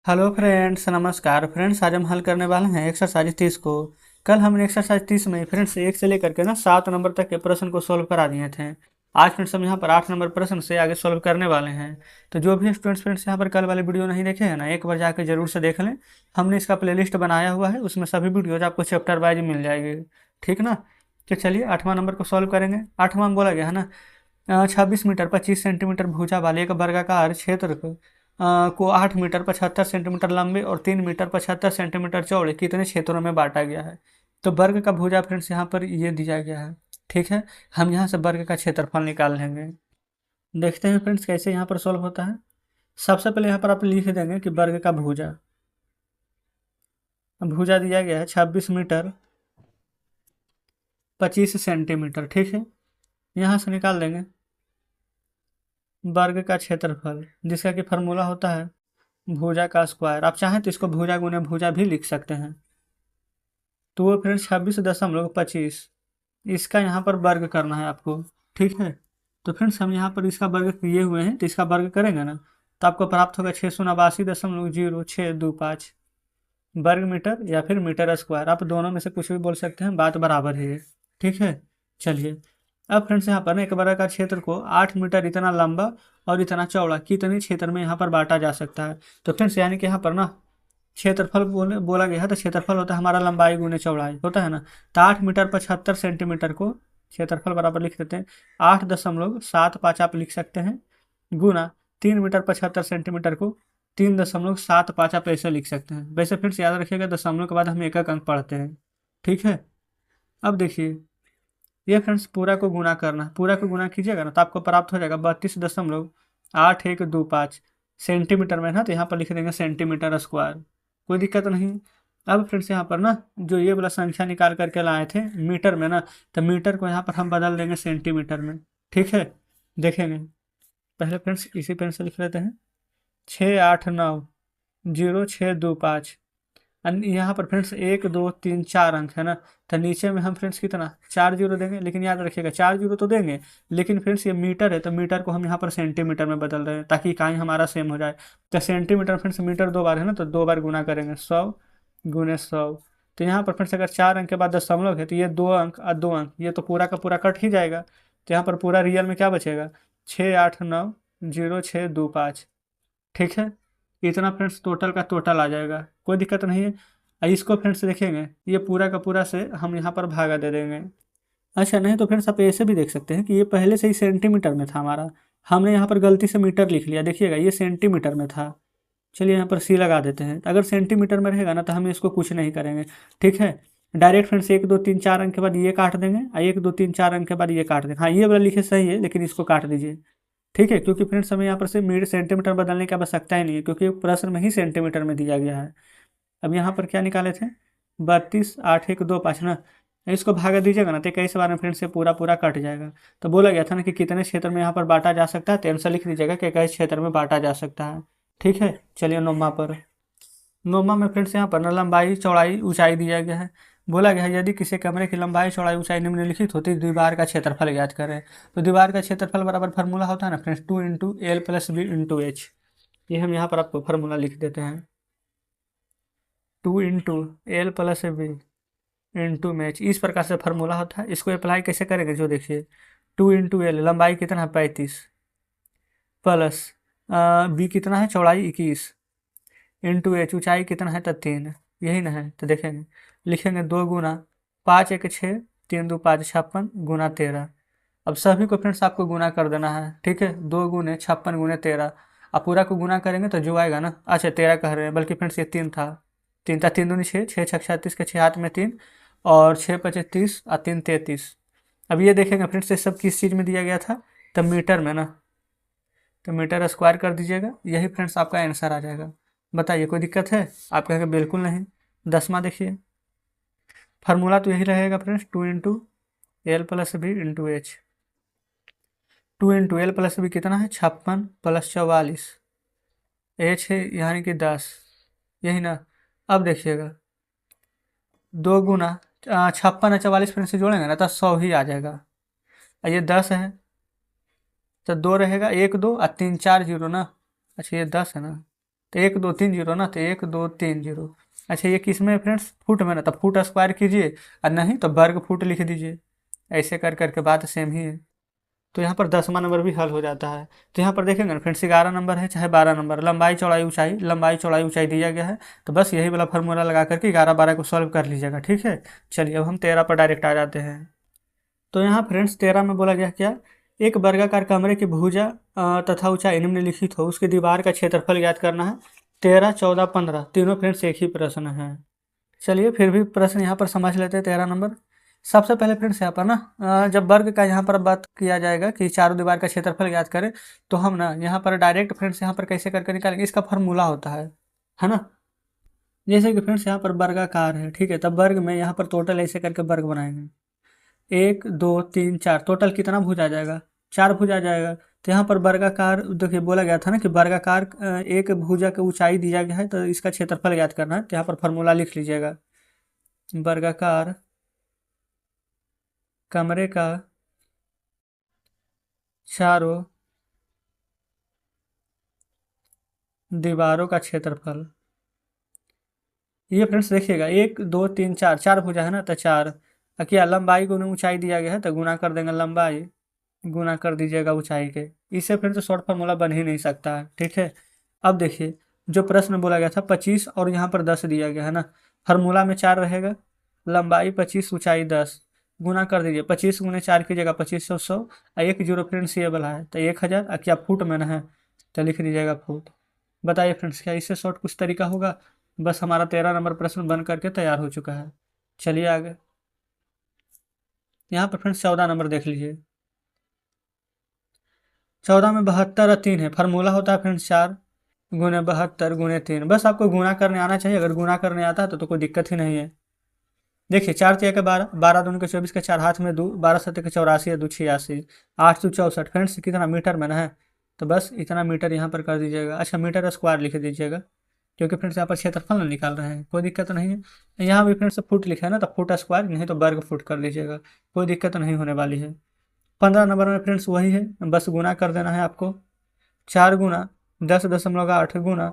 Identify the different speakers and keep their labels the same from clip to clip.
Speaker 1: Hello friends, नमस्कार friends. आज हम हल करने वाले हैं एक्सरसाइज 30 को। कल हमने एक्सरसाइज 30 में फ्रेंड्स 1 से लेकर के ना 7 नंबर तक के प्रश्न को सोल्व करा दिए थे। आज फ्रेंड्स हम यहाँ पर 8 नंबर प्रश्न से आगे सोल्व करने वाले हैं। तो जो भी स्टूडेंट्स फ्रेंड्स यहाँ पर कल वाले वीडियो नहीं देखे हैं ना, एक बार जाकर जरूर से देख लें। हमने इसका प्लेलिस्ट बनाया हुआ है, उसमें सभी वीडियोज आपको चैप्टर वाइज मिल जाएगी। ठीक ना। तो चलिए 8वां नंबर को सॉल्व करेंगे। 8वां में बोला गया है ना, 26 मीटर 25 सेंटीमीटर भुजा वाले एक वर्गाकार क्षेत्र को 8 मीटर 75 सेंटीमीटर लंबे और 3 मीटर 75 सेंटीमीटर चौड़े कितने क्षेत्रों में बांटा गया है। तो वर्ग का भुजा फ्रेंड्स यहाँ पर ये दिया गया है। ठीक है, हम यहाँ से वर्ग का क्षेत्रफल निकाल लेंगे। देखते हैं फ्रेंड्स कैसे यहाँ पर सॉल्व होता है। सबसे पहले यहाँ पर आप लिख देंगे कि वर्ग का भुजा भुजा दिया गया है 26 मीटर 25 सेंटीमीटर। ठीक है, यहाँ से निकाल देंगे वर्ग का क्षेत्रफल, जिसका कि फॉर्मूला होता है भुजा का स्क्वायर। आप चाहें तो इसको भुजा गुने भुजा भी लिख सकते हैं। तो वो फ्रेंड्स 26.25 इसका यहाँ पर वर्ग करना है आपको। ठीक है, तो फ्रेंड्स हम यहाँ पर इसका वर्ग किए हुए हैं, तो इसका वर्ग करेंगे ना तो आपको प्राप्त होगा 689.0625 वर्ग मीटर या फिर मीटर स्क्वायर। आप दोनों में से कुछ भी बोल सकते हैं, बात बराबर है ये। ठीक है, चलिए अब फ्रेंड्स यहाँ पर ना एक वर्गाकार क्षेत्र को 8 मीटर इतना लंबा और इतना चौड़ा कितने क्षेत्र में यहाँ पर बांटा जा सकता है। तो फ्रेंड्स यानी कि यहाँ पर ना क्षेत्रफल बोला गया है, तो क्षेत्रफल होता है हमारा लंबाई गुने चौड़ाई होता है ना। तो 8 मीटर 75 सेंटीमीटर को क्षेत्रफल बराबर लिख देते हैं 8.75 आप लिख सकते हैं, गुना 3 मीटर 75 सेंटीमीटर को 3.75 आप ऐसे लिख सकते हैं। वैसे फिर से याद रखिएगा, दशमलव के बाद हम एक एक अंक पढ़ते हैं। ठीक है, अब देखिए ये फ्रेंड्स पूरा को गुना करना, पूरा को गुना कीजिएगा ना तो आपको प्राप्त हो जाएगा 32.8125 सेंटीमीटर में ना, तो यहाँ पर लिख देंगे सेंटीमीटर स्क्वायर। कोई दिक्कत नहीं। अब फ्रेंड्स यहाँ पर ना जो ये वाला संख्या निकाल करके लाए थे मीटर में ना, तो मीटर को यहाँ पर हम बदल देंगे सेंटीमीटर में। ठीक है, देखेंगे पहले फ्रेंड्स इसी पेन से लिख लेते हैं 68900625। यहाँ पर फ्रेंड्स 1 2 3 4 अंक है ना, तो नीचे में हम फ्रेंड्स कितना 4 जीरो देंगे। लेकिन याद रखिएगा 4 जीरो तो देंगे, लेकिन फ्रेंड्स ये मीटर है तो मीटर को हम यहाँ पर सेंटीमीटर में बदल रहे हैं ताकि इकाई हमारा सेम हो जाए। तो सेंटीमीटर फ्रेंड्स मीटर 2 बार है ना, तो 2 बार गुना करेंगे 100 गुने 100। तो यहाँ पर फ्रेंड्स अगर 4 अंक के बाद दशमलव है तो ये 2 अंक और 2 अंक ये तो पूरा का पूरा कट ही जाएगा। तो यहाँ पर पूरा रियल में क्या बचेगा 68900625। ठीक है, इतना फ्रेंड्स टोटल का टोटल आ जाएगा, कोई दिक्कत नहीं है। इसको फ्रेंड्स देखेंगे ये पूरा का पूरा से हम यहाँ पर भागा दे देंगे। अच्छा, नहीं तो फ्रेंड्स आप ऐसे भी देख सकते हैं कि ये पहले से ही सेंटीमीटर में था हमारा, हमने यहाँ पर गलती से मीटर लिख लिया। देखिएगा ये सेंटीमीटर में था। चलिए यहाँ पर सी लगा देते हैं। अगर सेंटीमीटर में रहेगा ना तो हम इसको कुछ नहीं करेंगे। ठीक है, डायरेक्ट फ्रेंड्स 1 2 3 4 अंक के बाद ये काट देंगे और 1 2 3 4 अंक के बाद ये काट देंगे। हाँ, ये वाला लिखे सही है, लेकिन इसको काट दीजिए। ठीक है, क्योंकि फ्रेंड्स हमें यहाँ पर से मीटर सेंटीमीटर बदलने की आवश्यकता ही नहीं है, क्योंकि प्रश्न में ही सेंटीमीटर में दिया गया है। अब यहाँ पर क्या निकाले थे 32.8125 ना, इसको भागा दीजिएगा ना तो 21 बार में फ्रेंड्स से पूरा पूरा कट जाएगा। तो बोला गया था ना कि कितने क्षेत्र में यहाँ पर बांटा जा सकता है, तो आंसर लिख दीजिएगा कि 21 क्षेत्र में बांटा जा सकता है। ठीक है, चलिए नौमा पर। नोमा में फ्रेंड्स यहाँ पर ना लंबाई चौड़ाई ऊंचाई दिया गया है। बोला गया है यदि किसी कमरे की लंबाई चौड़ाई ऊंचाई निम्नलिखित होती है, दीवार का क्षेत्रफल ज्ञात करें। तो दीवार का क्षेत्रफल बराबर फार्मूला होता है ना फ्रेंड्स 2 × L + B × H। ये हम यहाँ पर आपको फार्मूला लिख देते हैं 2 × L + B × H। इस प्रकार से फार्मूला होता है। इसको अप्लाई कैसे करेंगे जो देखिए 2 × L लंबाई कितना है 35 प्लस बी कितना है चौड़ाई 21 इंटू एच ऊंचाई कितना है तो 3, यही ना है। तो देखेंगे लिखेंगे 2 गुना 5 1 6 3 2 5 56 गुना 13। अब सभी को फ्रेंड्स आपको गुना कर देना है। ठीक है, 2 गुने 56 गुने 13। अब पूरा को गुना करेंगे तो जो आएगा ना, अच्छा 13 कह रहे हैं, बल्कि फ्रेंड्स ये 3 था। 3 था, 3 दूनी 6 6 6 36 के 6 हाथ में 3 और 6 5 30 और 3 33। अब ये देखेंगे फ्रेंड्स ये सब किस चीज़ में दिया गया था, तो मीटर में ना, तो मीटर स्क्वायर कर दीजिएगा, यही फ्रेंड्स आपका आंसर आ जाएगा। बताइए कोई दिक्कत है? आप कहेंगे बिल्कुल नहीं। 10वां देखिए फार्मूला तो यही रहेगा friends 2 × L + B × H। 2 × L + B कितना है 56 + 44 H है यानी कि 10, यही ना। अब देखिएगा 2 गुना 56 और 44 फ्रेंड्स से जोड़ेंगे ना तो 100 ही आ जाएगा। और ये 10 है तो 2 रहेगा 1 2 और 3 4 जीरो ना। अच्छा ये 10 है ना, तो 1230 ना, तो 1230। अच्छा ये किस में है फ्रेंड्स? फुट में ना, तो फुट स्क्वायर कीजिए, और नहीं तो वर्ग फुट लिख दीजिए। ऐसे कर करके बात सेम ही है। तो यहाँ पर 10वां नंबर भी हल हो जाता है। तो यहाँ पर देखेंगे ना फ्रेंड्स, 11 नंबर है चाहे 12 नंबर, लंबाई चौड़ाई ऊंचाई, लंबाई चौड़ाई ऊंचाई दिया गया है। तो बस यही वाला फार्मूला लगा करके 11 12 को सॉल्व कर लीजिएगा, ठीक है। चलिए अब हम 13 पर डायरेक्ट आ जाते हैं। तो यहाँ फ्रेंड्स 13 में बोला गया क्या? एक वर्गाकार कमरे की भुजा तथा ऊंचाई निम्नलिखित हो, उसकी दीवार का क्षेत्रफल ज्ञात करना है। 13 14 15 तीनों फ्रेंड्स एक ही प्रश्न है। चलिए फिर भी प्रश्न यहाँ पर समझ लेते हैं। 13 नंबर, सबसे पहले फ्रेंड्स यहाँ पर ना जब वर्ग का यहाँ पर बात किया जाएगा कि चारों दीवार का क्षेत्रफल ज्ञात करें, तो हम ना यहाँ पर डायरेक्ट फ्रेंड्स यहाँ पर कैसे करके निकालेंगे, इसका फॉर्मूला होता है ना। जैसे कि फ्रेंड्स यहाँ पर वर्गाकार है, ठीक है, तब वर्ग में यहाँ पर टोटल ऐसे करके वर्ग बनाएंगे। 1 2 3 4, टोटल कितना भुजा जाएगा? 4 भुजा जाएगा। तो यहाँ पर वर्गाकार, देखिए बोला गया था ना कि वर्गाकार एक भुजा की ऊंचाई दिया गया है, तो इसका क्षेत्रफल ज्ञात करना है। तो यहाँ पर फॉर्मूला लिख लीजिएगा, वर्गाकार कमरे का चारों दीवारों का क्षेत्रफल। ये फ्रेंड्स देखिएगा, 1 2 3 4, 4 भुजा है ना, तो 4। क्या लंबाई को ऊंचाई दिया गया है, तो गुना कर देंगे लंबाई, गुना कर दीजिएगा ऊंचाई के। इससे फ्रेंड्स शॉर्ट फार्मूला बन ही नहीं सकता है, ठीक है। अब देखिए, जो प्रश्न बोला गया था 25 और यहाँ पर 10 दिया गया है ना, फार्मूला में 4 रहेगा, लंबाई 25 ऊंचाई 10, गुना कर दीजिए। 25 गुने 4 की जगह 25 100, और 1 जीरो फ्रेंड्स ये वाला है, तो 1000। क्या फुट में ना है, तो लिख दीजिएगा फुट। बताइए फ्रेंड्स, क्या इससे शॉर्ट कुछ तरीका होगा? बस हमारा 13 नंबर प्रश्न बन करके तैयार हो चुका है। चलिए आगे, यहाँ पर फ्रेंड्स 14 नंबर देख लीजिए। 14 में 72 और 3 है, फार्मूला होता है फ्रेंड्स 4 गुने 72 गुने 3। बस आपको गुना करने आना चाहिए, अगर गुना करने आता है तो कोई दिक्कत ही नहीं है। देखिए 4 तिया के 12, 12 दूनी के 24 के 4 हाथ में 2, 12 सत्ते के 84 2 86, 8 2 64 फ्रेंड्स कितना मीटर में ना है, तो बस इतना मीटर यहाँ पर कर दीजिएगा। अच्छा मीटर स्क्वायर लिख दीजिएगा, क्योंकि फ्रेंड्स यहाँ पर क्षेत्रफल ना निकाल रहे हैं, कोई दिक्कत नहीं है। यहाँ भी फ्रेंड्स फुट लिखा है ना, तो फुट स्क्वायर नहीं तो वर्ग फुट कर दीजिएगा, कोई दिक्कत नहीं होने वाली है। 15 नंबर में फ्रेंड्स वही है, बस गुना कर देना है आपको। 4 गुना 10.8 गुना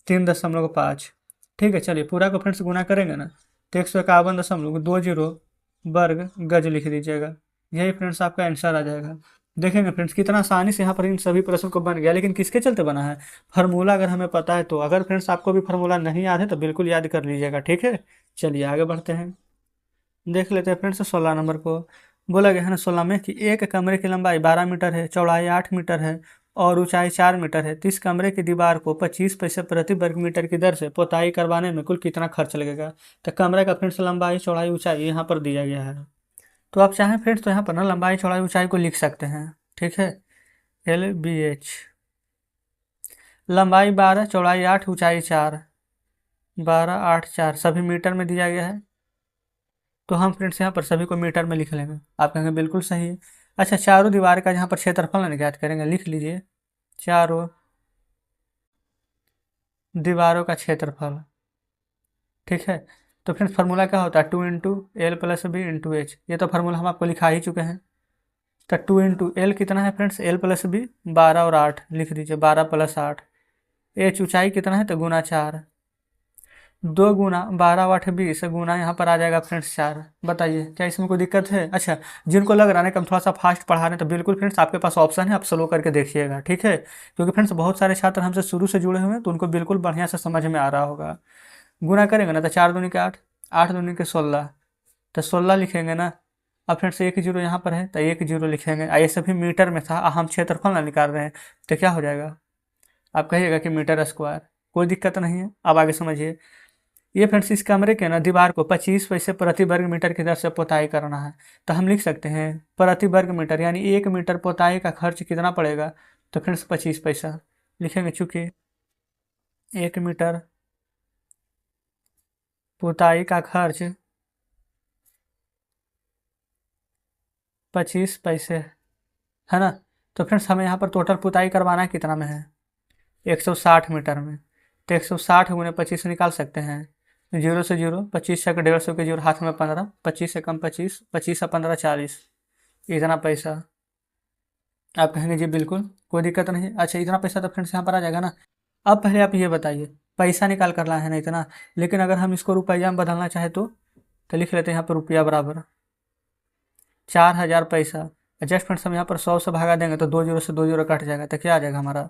Speaker 1: 3.5। ठीक है, चलिए पूरा को फ्रेंड्स गुना करेंगे ना, तो 151.20 वर्ग गज लिख दीजिएगा। यही फ्रेंड्स आपका आंसर आ जाएगा। देखेंगे फ्रेंड्स कितना आसानी से यहाँ पर इन सभी प्रश्न को बन गया, लेकिन किसके चलते बना है? फार्मूला अगर हमें पता है तो। अगर फ्रेंड्स आपको भी फार्मूला नहीं याद है तो बिल्कुल याद कर लीजिएगा, ठीक है। चलिए आगे बढ़ते हैं, देख लेते हैं फ्रेंड्स 16 नंबर को। बोला गया है ना 16 में कि एक कमरे की लंबाई 12 मीटर है, चौड़ाई 8 मीटर है और ऊंचाई 4 मीटर है, तो इस कमरे की दीवार को 25 पैसे प्रति वर्ग मीटर की दर से पोताई करवाने में कुल कितना खर्च लगेगा? तो कमरे का फ्रेंड्स लंबाई चौड़ाई ऊंचाई यहाँ पर दिया गया है। तो आप चाहें फ्रेंड्स तो यहाँ पर ना लंबाई चौड़ाई ऊंचाई को लिख सकते हैं, ठीक है। LBH, लंबाई 12, चौड़ाई 8, ऊंचाई 4, 12 8 4 सभी मीटर में दिया गया है। तो हम फ्रेंड्स यहाँ पर सभी को मीटर में लिख लेंगे। आप कहेंगे बिल्कुल सही है। अच्छा चारों दीवार का यहाँ पर क्षेत्रफल ज्ञात करेंगे, लिख लीजिए चारों दीवारों का क्षेत्रफल, ठीक है। तो फ्रेंड्स फार्मूला क्या होता है? 2 × L + B × H। ये तो फार्मूला हम आपको लिखा ही चुके हैं। तो 2 × L कितना है फ्रेंड्स? L + B 12 और 8 लिख दीजिए, 12 + 8। H ऊंचाई कितना है? तो गुना 4, 2 गुना 12 8 20 गुना यहाँ पर आ जाएगा फ्रेंड्स 4। बताइए क्या इसमें कोई दिक्कत है? अच्छा जिनको लग रहा है कि हम थोड़ा सा फास्ट पढ़ा रहे हैं, तो बिल्कुल फ्रेंड्स आपके पास ऑप्शन है, आप स्लो करके देखिएगा, ठीक है। क्योंकि फ्रेंड्स बहुत सारे छात्र हमसे शुरू से जुड़े हुए हैं, तो उनको बिल्कुल बढ़िया से समझ में आ रहा होगा। गुना करेंगे ना, तो 4 दूनी के 8, 8 दूनी के 16, तो 16 लिखेंगे ना। अब फ्रेंड्स 1 जीरो यहाँ पर है, तो 1 जीरो लिखेंगे। ये सभी मीटर में था, हम क्षेत्रफल ना निकाल रहे हैं, तो क्या हो जाएगा? आप कहिएगा कि मीटर स्क्वायर। कोई दिक्कत नहीं है, अब आगे समझिए। ये फ्रेंड्स इस कमरे के ना दीवार को 25 पैसे प्रति वर्ग मीटर की दर से पोताई करना है, तो हम लिख सकते हैं प्रति वर्ग मीटर, यानी 1 मीटर पोताई का खर्च कितना पड़ेगा? तो फ्रेंड्स 25 पैसा लिखेंगे, चूँकि 1 मीटर पोताई का खर्च 25 पैसे है ना। तो फ्रेंड्स हमें यहाँ पर टोटल पोताई करवाना कितना में है? 160 मीटर में। तो 160 गुने 25 निकाल सकते हैं, 0 से 0, 25 से 150 के 0 हाथ में 15, 25 से कम 25, 25 से 15 40, इतना पैसा। आप कहेंगे जी बिल्कुल कोई दिक्कत नहीं। अच्छा इतना पैसा तो फ्रेंड्स यहाँ पर आ जाएगा ना। अब पहले आप ये बताइए, पैसा निकाल कर लाए हैं ना इतना, लेकिन अगर हम इसको रुपया में बदलना चाहे तो लिख लेते हैं यहाँ पर रुपया बराबर 4000 पैसा। जस्ट फ्रेंड्स हम यहाँ पर 100 से भागा देंगे तो 2 जीरो से 2 जीरो कट जाएगा, तो क्या आ जाएगा हमारा,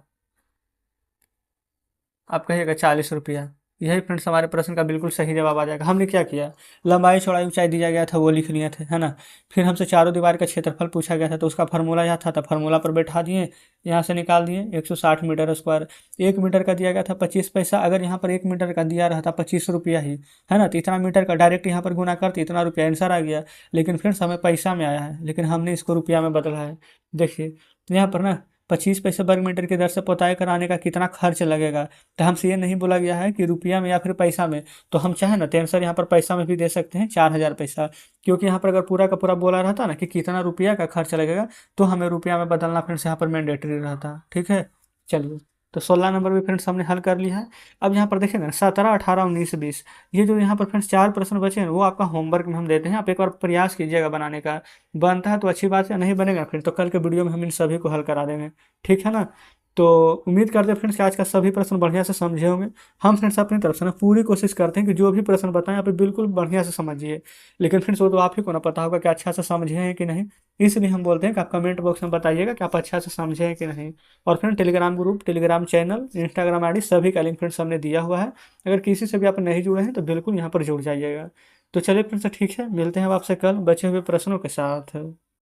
Speaker 1: आप कहिएगा 40 रुपया। यही फ्रेंड्स हमारे प्रश्न का बिल्कुल सही जवाब आ जाएगा। हमने क्या किया, लंबाई चौड़ाई ऊंचाई दिया गया था वो लिख लिए थे, है ना। फिर हमसे चारों दीवार का क्षेत्रफल पूछा गया था, तो उसका फार्मूला यहाँ था, तो फार्मूला पर बैठा दिए, यहाँ से निकाल दिए 160 मीटर स्क्वायर। 1 मीटर का दिया गया था 25 पैसा, अगर यहाँ पर 1 मीटर का दिया रहता 25 रुपया ही, है ना, तो इतना मीटर का डायरेक्ट यहाँ पर गुना करते इतना रुपया आंसर आ गया। लेकिन फ्रेंड्स हमें पैसा में आया है, लेकिन हमने इसको रुपया में बदला है। देखिए यहाँ पर ना 25 पैसे वर्ग मीटर की दर से पोताई कराने का कितना खर्च लगेगा, तो हमसे ये नहीं बोला गया है कि रुपया में या फिर पैसा में। तो हम चाहे ना तो आंसर यहाँ पर पैसा में भी दे सकते हैं, 4000 पैसा, क्योंकि यहाँ पर अगर पूरा का पूरा बोला रहता ना कि कितना रुपया का खर्च लगेगा, तो हमें रुपया में बदलना फ्रेंड्स यहाँ पर मैंडेटरी रहता। ठीक है, चलिए, तो 16 नंबर भी फ्रेंड्स हमने हल कर लिया है। अब यहाँ पर देखेंगे ना 17, 18, 19, 20, ये जो यहाँ पर फ्रेंड्स 4 प्रश्न बचे हैं वो आपका होमवर्क में हम देते हैं, आप एक बार प्रयास कीजिएगा बनाने का। बनता है तो अच्छी बात है, नहीं बनेगा फिर तो कल के वीडियो में हम इन सभी को हल करा देंगे। ठीक है ना। तो उम्मीद करते हैं फ्रेंड्स कि आज का सभी प्रश्न बढ़िया से समझे होंगे। हम फ्रेंड्स अपनी तरफ से ना पूरी कोशिश करते हैं कि जो भी प्रश्न बताएं आप बिल्कुल बढ़िया से समझिए, लेकिन फ्रेंड्स वो तो आप ही को ना पता होगा कि अच्छा से समझे हैं कि नहीं। इसलिए हम बोलते हैं कि आप कमेंट बॉक्स में बताइएगा कि आप अच्छा से समझे हैं कि नहीं। और friend Telegram group, Telegram channel, Instagram ID सभी का लिंक फ्रेंड्स हमने दिया हुआ है। अगर किसी से भी आप नहीं जुड़े हैं तो बिल्कुल यहाँ पर जुड़ जाइएगा। तो चलिए फ्रेंड्स ठीक है, मिलते हैं अब आपसे कल बचे हुए प्रश्नों के साथ।